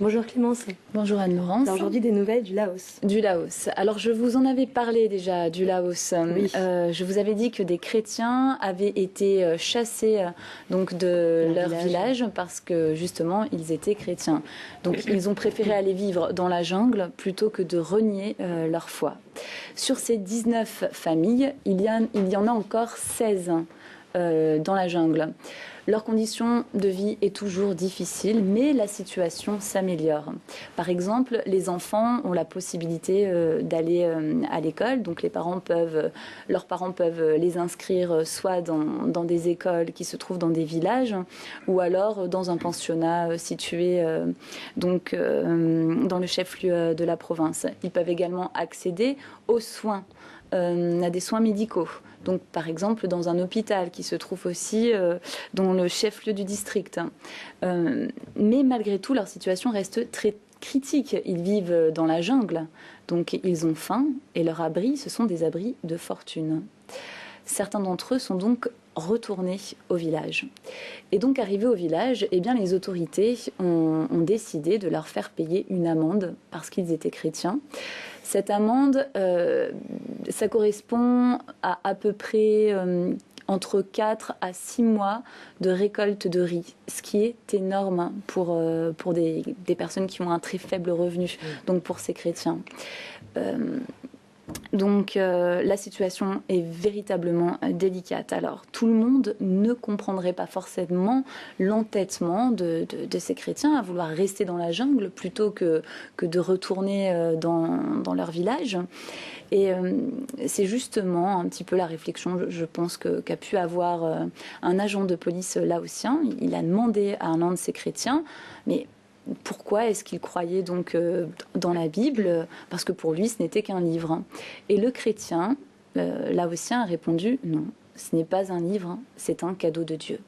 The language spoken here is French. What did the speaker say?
Bonjour Clémence. Bonjour Anne-Laurence. Aujourd'hui des nouvelles du Laos. Du Laos. Alors je vous en avais parlé déjà du Laos. Oui. Je vous avais dit que des chrétiens avaient été chassés donc de leur village parce que justement ils étaient chrétiens. Donc ils ont préféré aller vivre dans la jungle plutôt que de renier leur foi. Sur ces 19 familles, il y en a encore 16 dans la jungle. Leur condition de vie est toujours difficile, mais la situation s'améliore. Par exemple, les enfants ont la possibilité d'aller à l'école, donc leurs parents peuvent les inscrire soit dans des écoles qui se trouvent dans des villages, ou alors dans un pensionnat situé dans le chef-lieu de la province. Ils peuvent également accéder aux soins, à des soins médicaux. Donc, par exemple, dans un hôpital qui se trouve aussi dans le chef-lieu du district. Mais malgré tout, leur situation reste très critique. Ils vivent dans la jungle, donc ils ont faim et leur abri, ce sont des abris de fortune. Certains d'entre eux sont donc retournés au village. Et donc, arrivés au village, eh bien, les autorités ont décidé de leur faire payer une amende parce qu'ils étaient chrétiens. Cette amende, ça correspond à peu près entre 4 à 6 mois de récolte de riz, ce qui est énorme pour des personnes qui ont un très faible revenu, donc pour ces chrétiens. Donc la situation est véritablement délicate. Alors tout le monde ne comprendrait pas forcément l'entêtement de ces chrétiens à vouloir rester dans la jungle plutôt que de retourner dans leur village. Et c'est justement un petit peu la réflexion, je pense, qu'a pu avoir un agent de police laotien. Il a demandé à l'un de ces chrétiens, mais pourquoi est-ce qu'il croyait donc dans la Bible? Parce que pour lui, ce n'était qu'un livre. Et le chrétien laotien a répondu, non, ce n'est pas un livre, c'est un cadeau de Dieu.